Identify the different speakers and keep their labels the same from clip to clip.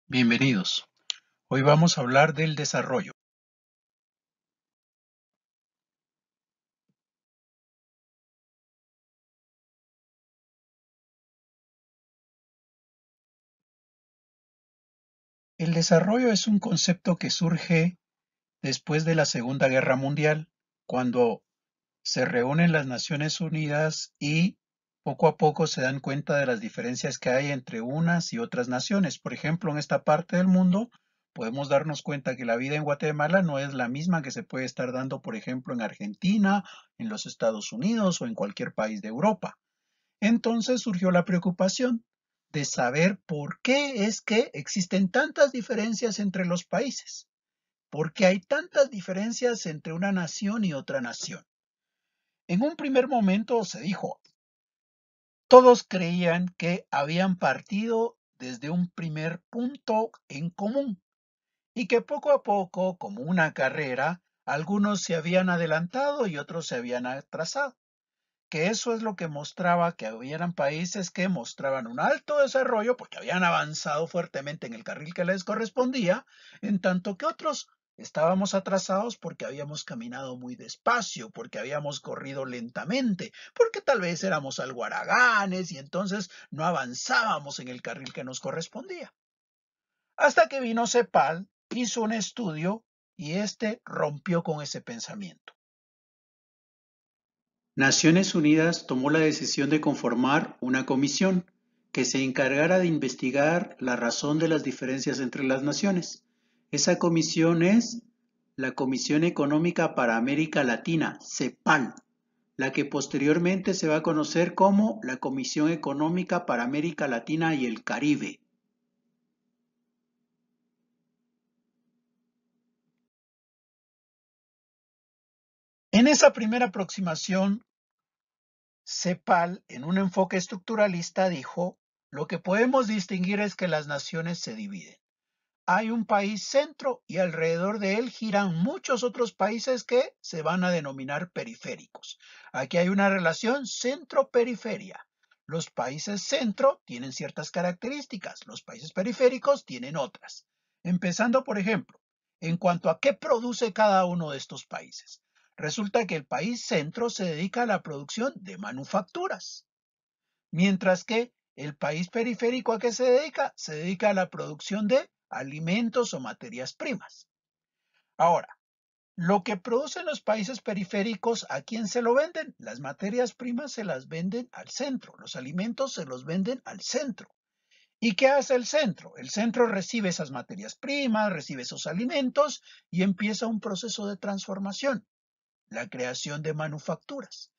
Speaker 1: Bienvenidos. Hoy vamos a hablar del desarrollo. El desarrollo es un concepto que surge después de la Segunda Guerra Mundial, cuando se reúnen las Naciones Unidas y poco a poco se dan cuenta de las diferencias que hay entre unas y otras naciones. Por ejemplo, en esta parte del mundo podemos darnos cuenta que la vida en Guatemala no es la misma que se puede estar dando, por ejemplo, en Argentina, en los Estados Unidos o en cualquier país de Europa. Entonces surgió la preocupación de saber por qué es que existen tantas diferencias entre los países, por qué hay tantas diferencias entre una nación y otra nación. En un primer momento se dijo, todos creían que habían partido desde un primer punto en común y que poco a poco, como una carrera, algunos se habían adelantado y otros se habían atrasado. Que eso es lo que mostraba que hubieran países que mostraban un alto desarrollo porque habían avanzado fuertemente en el carril que les correspondía, en tanto que otros estábamos atrasados porque habíamos caminado muy despacio, porque habíamos corrido lentamente, porque tal vez éramos algo haraganes y entonces no avanzábamos en el carril que nos correspondía. Hasta que vino CEPAL, hizo un estudio y este rompió con ese pensamiento. Naciones Unidas tomó la decisión de conformar una comisión que se encargara de investigar la razón de las diferencias entre las naciones. Esa comisión es la Comisión Económica para América Latina, CEPAL, la que posteriormente se va a conocer como la Comisión Económica para América Latina y el Caribe. En esa primera aproximación, CEPAL, en un enfoque estructuralista, dijo, lo que podemos distinguir es que las naciones se dividen. Hay un país centro y alrededor de él giran muchos otros países que se van a denominar periféricos. Aquí hay una relación centro-periferia. Los países centro tienen ciertas características, los países periféricos tienen otras. Empezando, por ejemplo, en cuanto a qué produce cada uno de estos países. Resulta que el país centro se dedica a la producción de manufacturas, mientras que el país periférico a qué se dedica? Se dedica a la producción de alimentos o materias primas. Ahora, lo que producen los países periféricos, ¿a quién se lo venden? Las materias primas se las venden al centro, los alimentos se los venden al centro. ¿Y qué hace el centro? El centro recibe esas materias primas, recibe esos alimentos y empieza un proceso de transformación, la creación de manufacturas.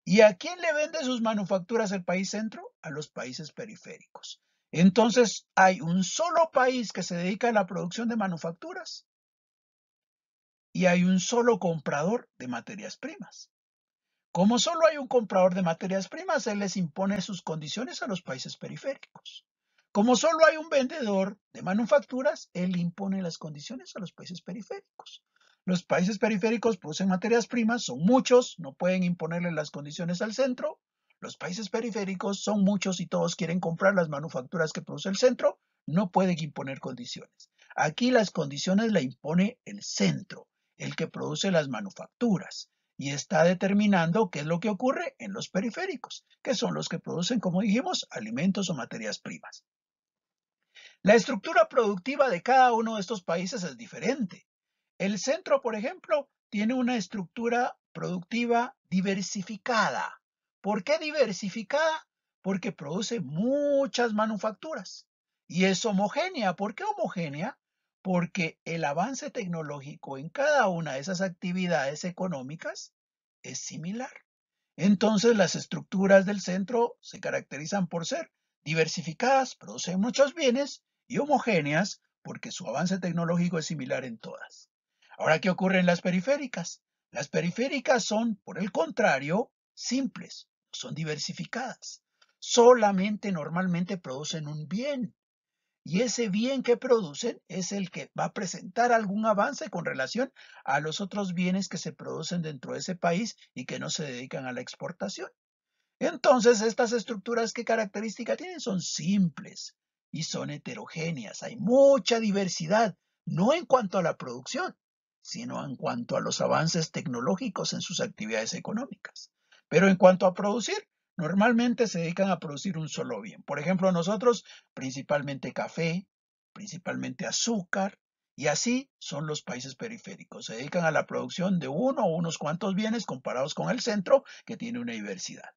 Speaker 1: ¿Y a quién le vende sus manufacturas el país centro? A los países periféricos. Entonces, hay un solo país que se dedica a la producción de manufacturas y hay un solo comprador de materias primas. Como solo hay un comprador de materias primas, él les impone sus condiciones a los países periféricos. Como solo hay un vendedor de manufacturas, él impone las condiciones a los países periféricos. Los países periféricos producen materias primas, son muchos, no pueden imponerle las condiciones al centro. Los países periféricos son muchos y todos quieren comprar las manufacturas que produce el centro, no pueden imponer condiciones. Aquí las condiciones las impone el centro, el que produce las manufacturas y está determinando qué es lo que ocurre en los periféricos, que son los que producen, como dijimos, alimentos o materias primas. La estructura productiva de cada uno de estos países es diferente. El centro, por ejemplo, tiene una estructura productiva diversificada. ¿Por qué diversificada? Porque produce muchas manufacturas y es homogénea. ¿Por qué homogénea? Porque el avance tecnológico en cada una de esas actividades económicas es similar. Entonces las estructuras del centro se caracterizan por ser diversificadas, producen muchos bienes y homogéneas porque su avance tecnológico es similar en todas. Ahora, ¿qué ocurre en las periféricas? Las periféricas son, por el contrario, simples, son diversificadas. Solamente normalmente producen un bien y ese bien que producen es el que va a presentar algún avance con relación a los otros bienes que se producen dentro de ese país y que no se dedican a la exportación. Entonces, estas estructuras, ¿qué característica tienen? Son simples, y son heterogéneas. Hay mucha diversidad, no en cuanto a la producción, sino en cuanto a los avances tecnológicos en sus actividades económicas. Pero en cuanto a producir, normalmente se dedican a producir un solo bien. Por ejemplo, nosotros principalmente café, principalmente azúcar, y así son los países periféricos. Se dedican a la producción de uno o unos cuantos bienes comparados con el centro, que tiene una diversidad.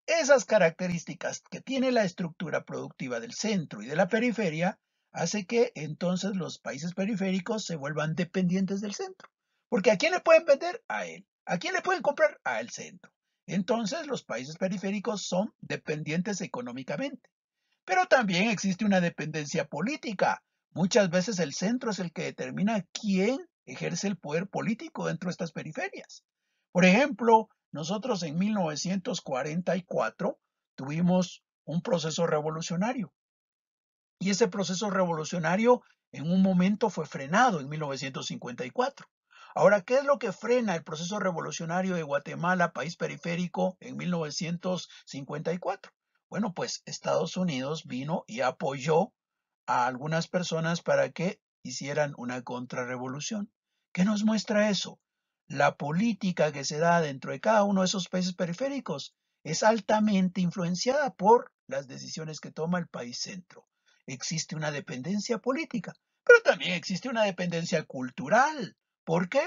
Speaker 1: Esas características que tiene la estructura productiva del centro y de la periferia hace que entonces los países periféricos se vuelvan dependientes del centro. Porque ¿a quién le pueden vender? A él. ¿A quién le pueden comprar? Al centro. Entonces los países periféricos son dependientes económicamente. Pero también existe una dependencia política. Muchas veces el centro es el que determina quién ejerce el poder político dentro de estas periferias. Por ejemplo, nosotros en 1944 tuvimos un proceso revolucionario y ese proceso revolucionario en un momento fue frenado en 1954. Ahora, ¿qué es lo que frena el proceso revolucionario de Guatemala, país periférico, en 1954? Bueno, pues Estados Unidos vino y apoyó a algunas personas para que hicieran una contrarrevolución. ¿Qué nos muestra eso? La política que se da dentro de cada uno de esos países periféricos es altamente influenciada por las decisiones que toma el país centro. Existe una dependencia política, pero también existe una dependencia cultural. ¿Por qué?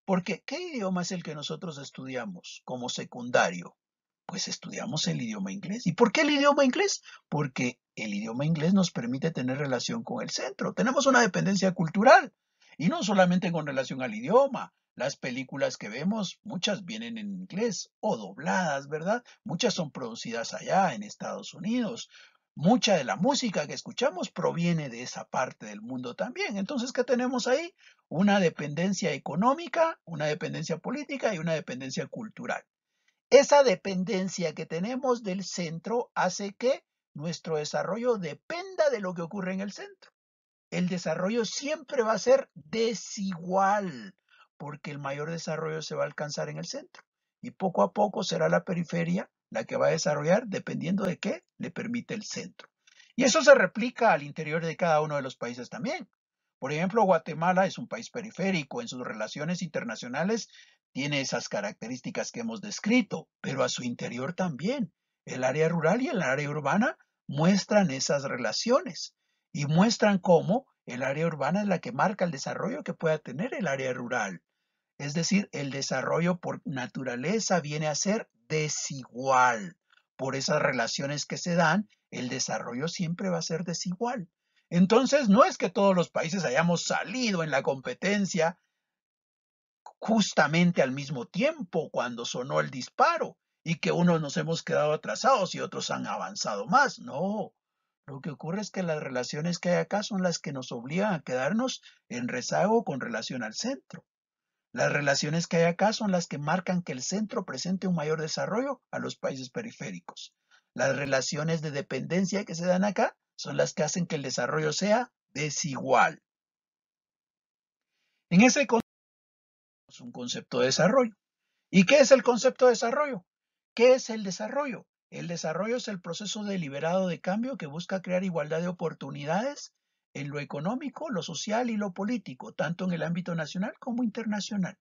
Speaker 1: Porque ¿qué idioma es el que nosotros estudiamos como secundario? Pues estudiamos el idioma inglés. ¿Y por qué el idioma inglés? Porque el idioma inglés nos permite tener relación con el centro. Tenemos una dependencia cultural y no solamente con relación al idioma. Las películas que vemos, muchas vienen en inglés o dobladas, ¿verdad? Muchas son producidas allá en Estados Unidos. Mucha de la música que escuchamos proviene de esa parte del mundo también. Entonces, ¿qué tenemos ahí? Una dependencia económica, una dependencia política y una dependencia cultural. Esa dependencia que tenemos del centro hace que nuestro desarrollo dependa de lo que ocurre en el centro. El desarrollo siempre va a ser desigual, porque el mayor desarrollo se va a alcanzar en el centro. Y poco a poco será la periferia la que va a desarrollar dependiendo de qué le permite el centro. Y eso se replica al interior de cada uno de los países también. Por ejemplo, Guatemala es un país periférico, en sus relaciones internacionales tiene esas características que hemos descrito, pero a su interior también. El área rural y el área urbana muestran esas relaciones y muestran cómo el área urbana es la que marca el desarrollo que pueda tener el área rural. Es decir, el desarrollo por naturaleza viene a ser desigual. Por esas relaciones que se dan, el desarrollo siempre va a ser desigual. Entonces, no es que todos los países hayamos salido en la competencia justamente al mismo tiempo cuando sonó el disparo y que unos nos hemos quedado atrasados y otros han avanzado más. No, lo que ocurre es que las relaciones que hay acá son las que nos obligan a quedarnos en rezago con relación al centro. Las relaciones que hay acá son las que marcan que el centro presente un mayor desarrollo a los países periféricos. Las relaciones de dependencia que se dan acá son las que hacen que el desarrollo sea desigual. En ese concepto es un concepto de desarrollo. ¿Y qué es el concepto de desarrollo? ¿Qué es el desarrollo? El desarrollo es el proceso deliberado de cambio que busca crear igualdad de oportunidades en lo económico, lo social y lo político, tanto en el ámbito nacional como internacional.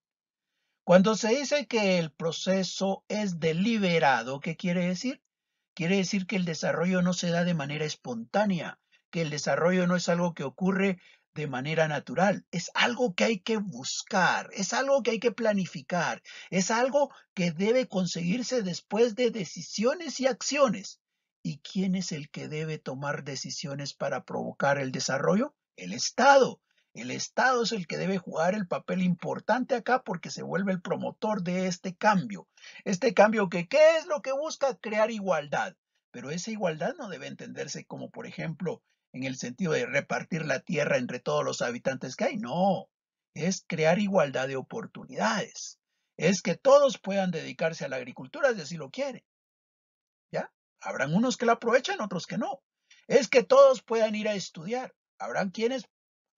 Speaker 1: Cuando se dice que el proceso es deliberado, ¿qué quiere decir? Quiere decir que el desarrollo no se da de manera espontánea, que el desarrollo no es algo que ocurre de manera natural, es algo que hay que buscar, es algo que hay que planificar, es algo que debe conseguirse después de decisiones y acciones. ¿Y quién es el que debe tomar decisiones para provocar el desarrollo? El Estado. El Estado es el que debe jugar el papel importante acá porque se vuelve el promotor de este cambio. Este cambio que, ¿qué es lo que busca? Crear igualdad. Pero esa igualdad no debe entenderse como, por ejemplo, en el sentido de repartir la tierra entre todos los habitantes que hay. No, es crear igualdad de oportunidades. Es que todos puedan dedicarse a la agricultura si así lo quieren. ¿Ya? Habrán unos que la aprovechan, otros que no. Es que todos puedan ir a estudiar. Habrán quienes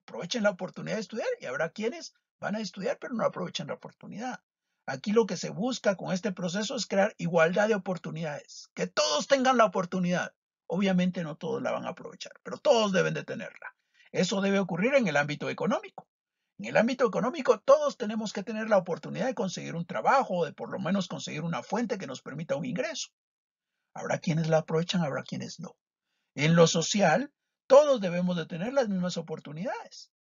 Speaker 1: aprovechen la oportunidad de estudiar y habrá quienes van a estudiar pero no aprovechan la oportunidad. Aquí lo que se busca con este proceso es crear igualdad de oportunidades, que todos tengan la oportunidad. Obviamente no todos la van a aprovechar, pero todos deben de tenerla. Eso debe ocurrir en el ámbito económico. En el ámbito económico, todos tenemos que tener la oportunidad de conseguir un trabajo o de por lo menos conseguir una fuente que nos permita un ingreso. Habrá quienes la aprovechan, habrá quienes no. En lo social, todos debemos de tener las mismas oportunidades.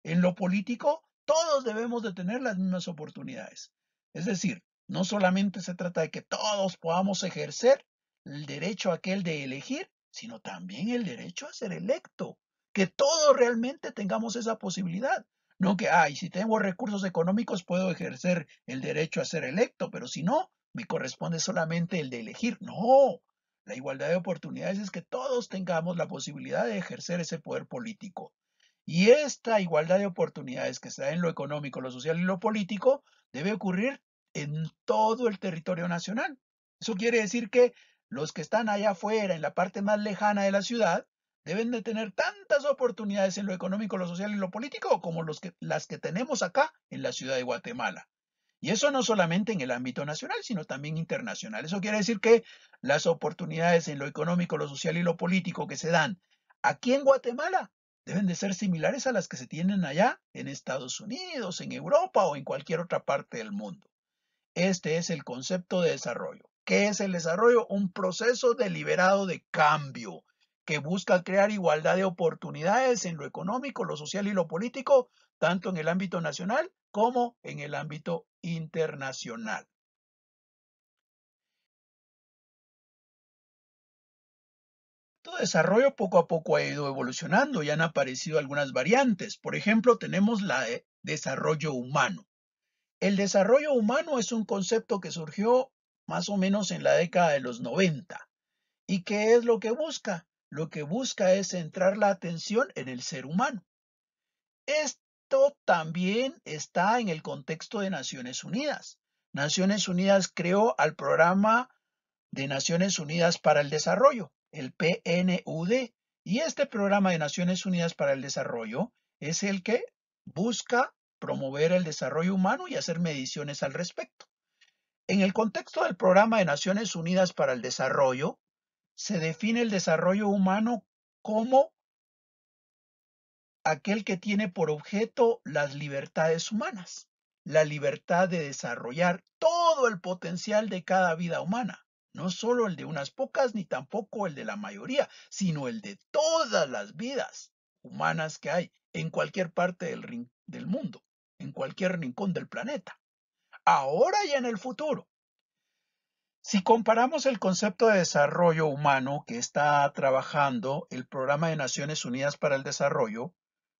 Speaker 1: En lo político, todos debemos de tener las mismas oportunidades. Es decir, no solamente se trata de que todos podamos ejercer el derecho aquel de elegir, sino también el derecho a ser electo. Que todos realmente tengamos esa posibilidad. No que, si tengo recursos económicos puedo ejercer el derecho a ser electo, pero si no, me corresponde solamente el de elegir. No, la igualdad de oportunidades es que todos tengamos la posibilidad de ejercer ese poder político. Y esta igualdad de oportunidades que se da en lo económico, lo social y lo político debe ocurrir en todo el territorio nacional. Eso quiere decir que los que están allá afuera, en la parte más lejana de la ciudad, deben de tener tantas oportunidades en lo económico, lo social y lo político como las que tenemos acá en la ciudad de Guatemala. Y eso no solamente en el ámbito nacional, sino también internacional. Eso quiere decir que las oportunidades en lo económico, lo social y lo político que se dan aquí en Guatemala deben de ser similares a las que se tienen allá en Estados Unidos, en Europa o en cualquier otra parte del mundo. Este es el concepto de desarrollo. ¿Qué es el desarrollo? Un proceso deliberado de cambio que busca crear igualdad de oportunidades en lo económico, lo social y lo político, tanto en el ámbito nacional como en el ámbito internacional. Todo desarrollo poco a poco ha ido evolucionando y han aparecido algunas variantes. Por ejemplo, tenemos la de desarrollo humano. El desarrollo humano es un concepto que surgió más o menos en la década de los 90. ¿Y qué es lo que busca? Lo que busca es centrar la atención en el ser humano. Esto también está en el contexto de Naciones Unidas. Naciones Unidas creó al Programa de Naciones Unidas para el Desarrollo, el PNUD, y este Programa de Naciones Unidas para el Desarrollo es el que busca promover el desarrollo humano y hacer mediciones al respecto. En el contexto del Programa de Naciones Unidas para el Desarrollo, se define el desarrollo humano como aquel que tiene por objeto las libertades humanas, la libertad de desarrollar todo el potencial de cada vida humana, no solo el de unas pocas ni tampoco el de la mayoría, sino el de todas las vidas humanas que hay en cualquier parte del mundo, en cualquier rincón del planeta, ahora y en el futuro. Si comparamos el concepto de desarrollo humano que está trabajando el Programa de Naciones Unidas para el Desarrollo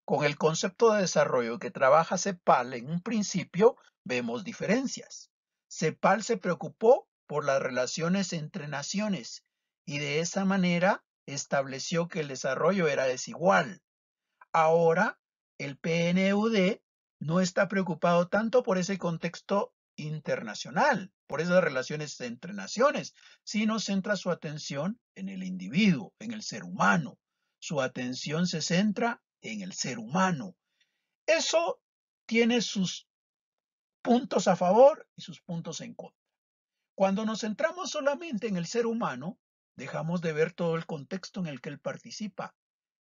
Speaker 1: con el concepto de desarrollo que trabaja CEPAL en un principio, vemos diferencias. CEPAL se preocupó por las relaciones entre naciones y de esa manera estableció que el desarrollo era desigual. Ahora, el PNUD no está preocupado tanto por ese contexto internacional, por esas relaciones entre naciones, sino centra su atención en el individuo, en el ser humano. Su atención se centra en el ser humano. Eso tiene sus puntos a favor y sus puntos en contra. Cuando nos centramos solamente en el ser humano, dejamos de ver todo el contexto en el que él participa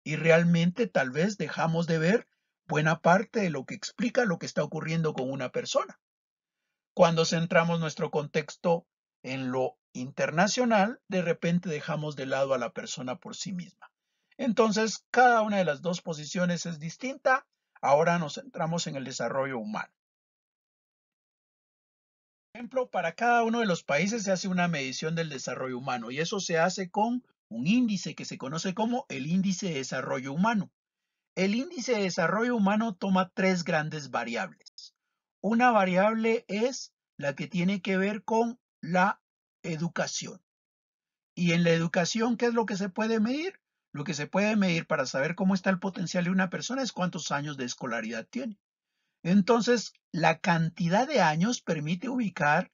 Speaker 1: y realmente tal vez dejamos de ver buena parte de lo que explica lo que está ocurriendo con una persona. Cuando centramos nuestro contexto en lo internacional, de repente dejamos de lado a la persona por sí misma. Entonces, cada una de las dos posiciones es distinta. Ahora nos centramos en el desarrollo humano. Por ejemplo, para cada uno de los países se hace una medición del desarrollo humano y eso se hace con un índice que se conoce como el índice de desarrollo humano. El índice de desarrollo humano toma tres grandes variables. Una variable es la que tiene que ver con la educación. Y en la educación, ¿qué es lo que se puede medir? Lo que se puede medir para saber cómo está el potencial de una persona es cuántos años de escolaridad tiene. Entonces, la cantidad de años permite ubicar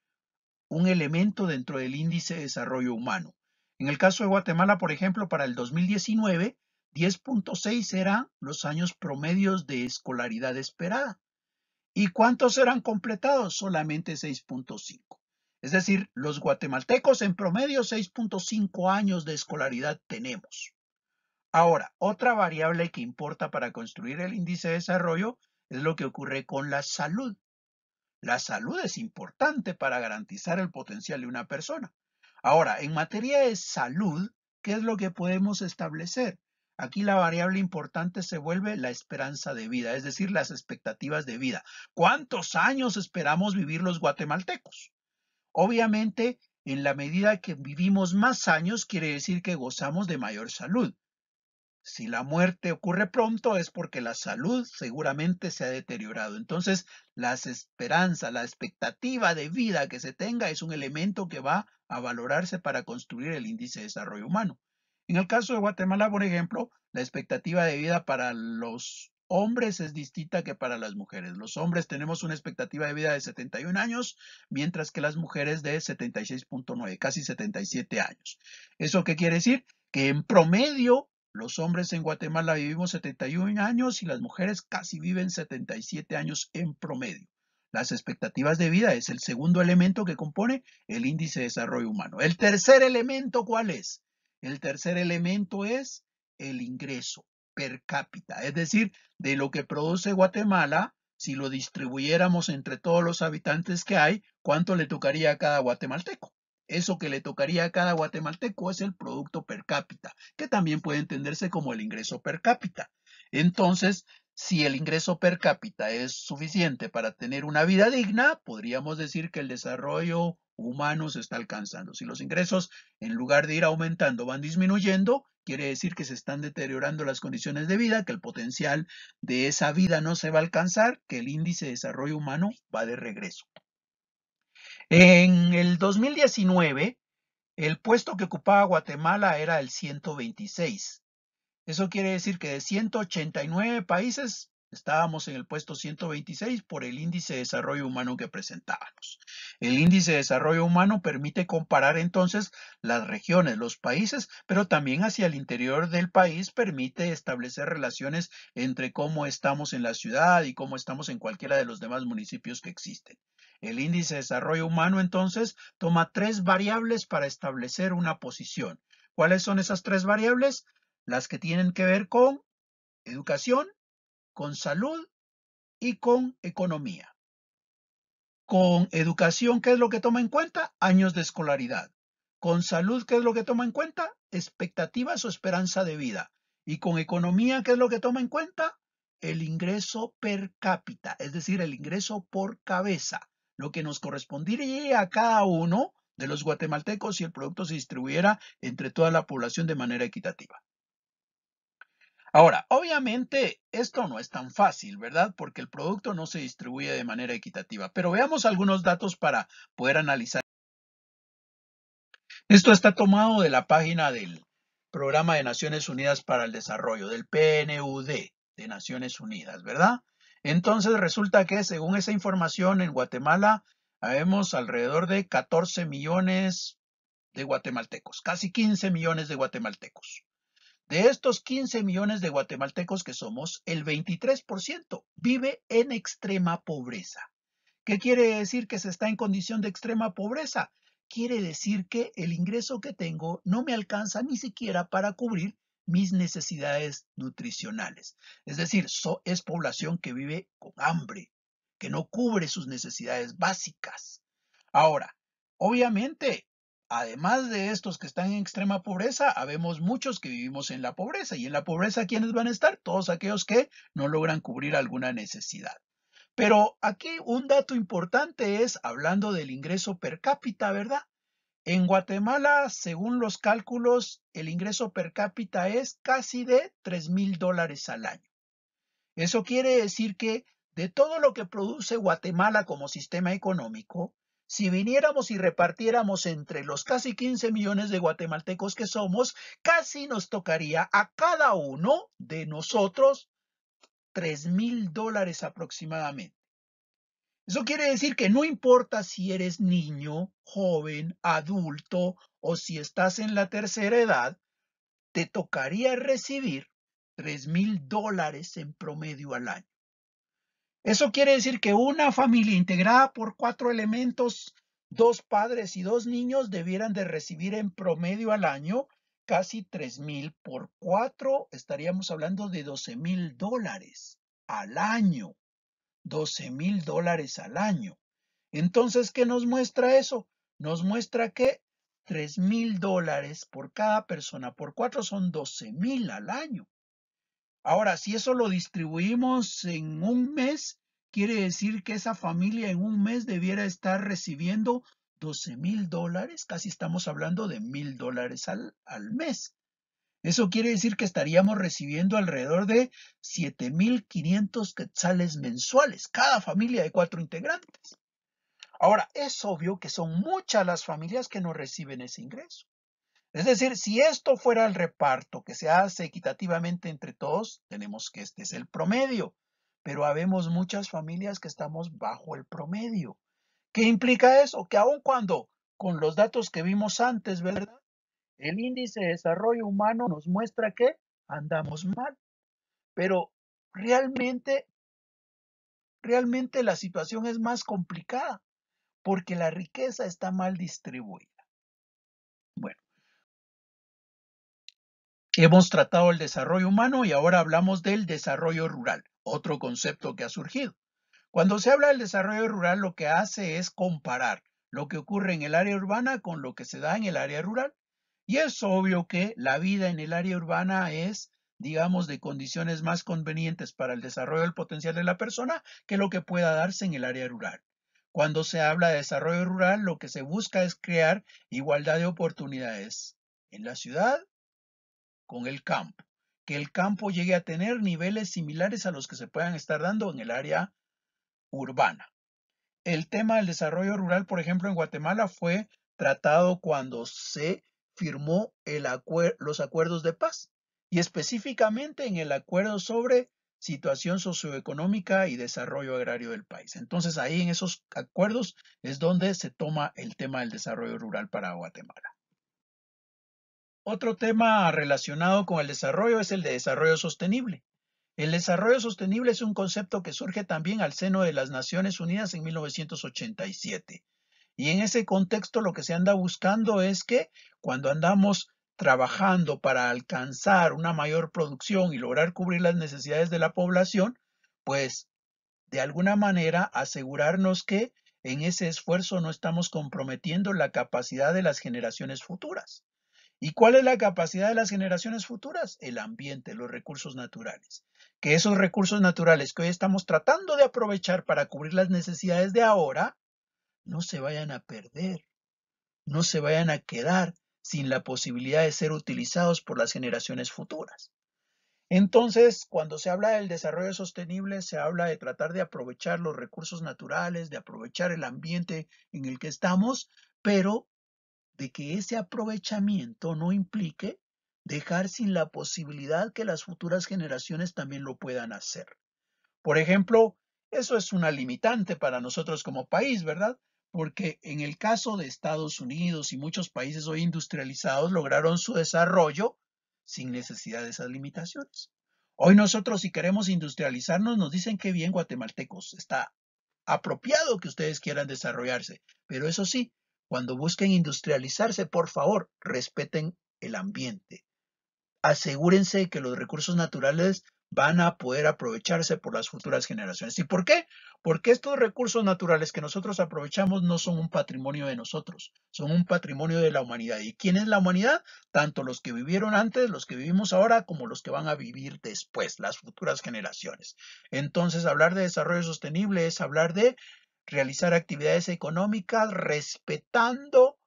Speaker 1: un elemento dentro del índice de desarrollo humano. En el caso de Guatemala, por ejemplo, para el 2019, 10.6 eran los años promedios de escolaridad esperada. ¿Y cuántos eran completados? Solamente 6.5. Es decir, los guatemaltecos en promedio 6.5 años de escolaridad tenemos. Ahora, otra variable que importa para construir el índice de desarrollo es lo que ocurre con la salud. La salud es importante para garantizar el potencial de una persona. Ahora, en materia de salud, ¿qué es lo que podemos establecer? Aquí la variable importante se vuelve la esperanza de vida, es decir, las expectativas de vida. ¿Cuántos años esperamos vivir los guatemaltecos? Obviamente, en la medida que vivimos más años, quiere decir que gozamos de mayor salud. Si la muerte ocurre pronto es porque la salud seguramente se ha deteriorado. Entonces, las esperanzas, la expectativa de vida que se tenga es un elemento que va a valorarse para construir el índice de desarrollo humano. En el caso de Guatemala, por ejemplo, la expectativa de vida para los hombres es distinta que para las mujeres. Los hombres tenemos una expectativa de vida de 71 años, mientras que las mujeres de 76.9, casi 77 años. ¿Eso qué quiere decir? Que en promedio los hombres en Guatemala vivimos 71 años y las mujeres casi viven 77 años en promedio. Las expectativas de vida es el segundo elemento que compone el índice de desarrollo humano. El tercer elemento, ¿cuál es? El tercer elemento es el ingreso per cápita, es decir, de lo que produce Guatemala, si lo distribuyéramos entre todos los habitantes que hay, ¿cuánto le tocaría a cada guatemalteco? Eso que le tocaría a cada guatemalteco es el producto per cápita, que también puede entenderse como el ingreso per cápita. Entonces, si el ingreso per cápita es suficiente para tener una vida digna, podríamos decir que el desarrollo humano se está alcanzando. Si los ingresos, en lugar de ir aumentando, van disminuyendo, quiere decir que se están deteriorando las condiciones de vida, que el potencial de esa vida no se va a alcanzar, que el índice de desarrollo humano va de regreso. En el 2019, el puesto que ocupaba Guatemala era el 126. Eso quiere decir que de 189 países estábamos en el puesto 126 por el índice de desarrollo humano que presentábamos. El índice de desarrollo humano permite comparar entonces las regiones, los países, pero también hacia el interior del país permite establecer relaciones entre cómo estamos en la ciudad y cómo estamos en cualquiera de los demás municipios que existen. El índice de desarrollo humano entonces toma tres variables para establecer una posición. ¿Cuáles son esas tres variables? Las que tienen que ver con educación, con salud y con economía. Con educación, ¿qué es lo que toma en cuenta? Años de escolaridad. Con salud, ¿qué es lo que toma en cuenta? Expectativas o esperanza de vida. Y con economía, ¿qué es lo que toma en cuenta? El ingreso per cápita, es decir, el ingreso por cabeza, lo que nos correspondería a cada uno de los guatemaltecos si el producto se distribuyera entre toda la población de manera equitativa. Ahora, obviamente esto no es tan fácil, ¿verdad? Porque el producto no se distribuye de manera equitativa, pero veamos algunos datos para poder analizar. Esto está tomado de la página del Programa de Naciones Unidas para el Desarrollo, del PNUD de Naciones Unidas, ¿verdad? Entonces resulta que según esa información en Guatemala, habemos alrededor de 14 millones de guatemaltecos, casi 15 millones de guatemaltecos. De estos 15 millones de guatemaltecos que somos, el 23% vive en extrema pobreza. ¿Qué quiere decir que se está en condición de extrema pobreza? Quiere decir que el ingreso que tengo no me alcanza ni siquiera para cubrir mis necesidades nutricionales. Es decir, es población que vive con hambre, que no cubre sus necesidades básicas. Ahora, obviamente, además de estos que están en extrema pobreza, habemos muchos que vivimos en la pobreza. Y en la pobreza, ¿quiénes van a estar? Todos aquellos que no logran cubrir alguna necesidad. Pero aquí un dato importante es, hablando del ingreso per cápita, ¿verdad? En Guatemala, según los cálculos, el ingreso per cápita es casi de $3,000 al año. Eso quiere decir que de todo lo que produce Guatemala como sistema económico, si viniéramos y repartiéramos entre los casi 15 millones de guatemaltecos que somos, casi nos tocaría a cada uno de nosotros $3,000 aproximadamente. Eso quiere decir que no importa si eres niño, joven, adulto o si estás en la tercera edad, te tocaría recibir $3,000 en promedio al año. Eso quiere decir que una familia integrada por 4 elementos 2 padres y 2 niños debieran de recibir en promedio al año casi 3,000 por 4, estaríamos hablando de $12,000 al año, $12,000 al año. Entonces, ¿qué nos muestra eso? Nos muestra que $3,000 por cada persona por 4 son 12,000 al año. Ahora, si eso lo distribuimos en un mes, quiere decir que esa familia en un mes debiera estar recibiendo $12,000, casi estamos hablando de $1,000 al mes. Eso quiere decir que estaríamos recibiendo alrededor de 7,500 quetzales mensuales, cada familia de 4 integrantes. Ahora, es obvio que son muchas las familias que no reciben ese ingreso. Es decir, si esto fuera el reparto que se hace equitativamente entre todos, tenemos que este es el promedio, pero habemos muchas familias que estamos bajo el promedio. ¿Qué implica eso? Que aun cuando con los datos que vimos antes, ¿verdad? El índice de desarrollo humano nos muestra que andamos mal, pero realmente, realmente la situación es más complicada porque la riqueza está mal distribuida. Bueno, hemos tratado el desarrollo humano y ahora hablamos del desarrollo rural, otro concepto que ha surgido. Cuando se habla del desarrollo rural, lo que hace es comparar lo que ocurre en el área urbana con lo que se da en el área rural. Y es obvio que la vida en el área urbana es, digamos, de condiciones más convenientes para el desarrollo del potencial de la persona que lo que pueda darse en el área rural. Cuando se habla de desarrollo rural, lo que se busca es crear igualdad de oportunidades en la ciudad con el campo, que el campo llegue a tener niveles similares a los que se puedan estar dando en el área urbana. El tema del desarrollo rural, por ejemplo, en Guatemala fue tratado cuando se firmó los acuerdos de paz y específicamente en el acuerdo sobre situación socioeconómica y desarrollo agrario del país. Entonces ahí en esos acuerdos es donde se toma el tema del desarrollo rural para Guatemala. Otro tema relacionado con el desarrollo es el de desarrollo sostenible. El desarrollo sostenible es un concepto que surge también al seno de las Naciones Unidas en 1987. Y en ese contexto lo que se anda buscando es que cuando andamos trabajando para alcanzar una mayor producción y lograr cubrir las necesidades de la población, pues de alguna manera asegurarnos que en ese esfuerzo no estamos comprometiendo la capacidad de las generaciones futuras. ¿Y cuál es la capacidad de las generaciones futuras? El ambiente, los recursos naturales. Que esos recursos naturales que hoy estamos tratando de aprovechar para cubrir las necesidades de ahora, no se vayan a perder, no se vayan a quedar sin la posibilidad de ser utilizados por las generaciones futuras. Entonces, cuando se habla del desarrollo sostenible, se habla de tratar de aprovechar los recursos naturales, de aprovechar el ambiente en el que estamos, pero de que ese aprovechamiento no implique dejar sin la posibilidad que las futuras generaciones también lo puedan hacer. Por ejemplo, eso es una limitante para nosotros como país, ¿verdad? Porque en el caso de Estados Unidos y muchos países hoy industrializados lograron su desarrollo sin necesidad de esas limitaciones. Hoy nosotros si queremos industrializarnos nos dicen que bien guatemaltecos, está apropiado que ustedes quieran desarrollarse, pero eso sí, cuando busquen industrializarse, por favor, respeten el ambiente. Asegúrense que los recursos naturales van a poder aprovecharse por las futuras generaciones. ¿Y por qué? Porque estos recursos naturales que nosotros aprovechamos no son un patrimonio de nosotros, son un patrimonio de la humanidad. ¿Y quién es la humanidad? Tanto los que vivieron antes, los que vivimos ahora, como los que van a vivir después, las futuras generaciones. Entonces, hablar de desarrollo sostenible es hablar de realizar actividades económicas respetando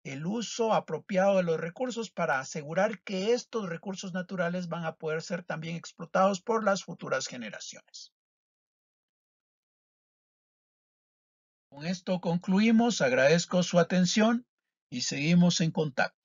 Speaker 1: el uso apropiado de los recursos para asegurar que estos recursos naturales van a poder ser también explotados por las futuras generaciones. Con esto concluimos, agradezco su atención y seguimos en contacto.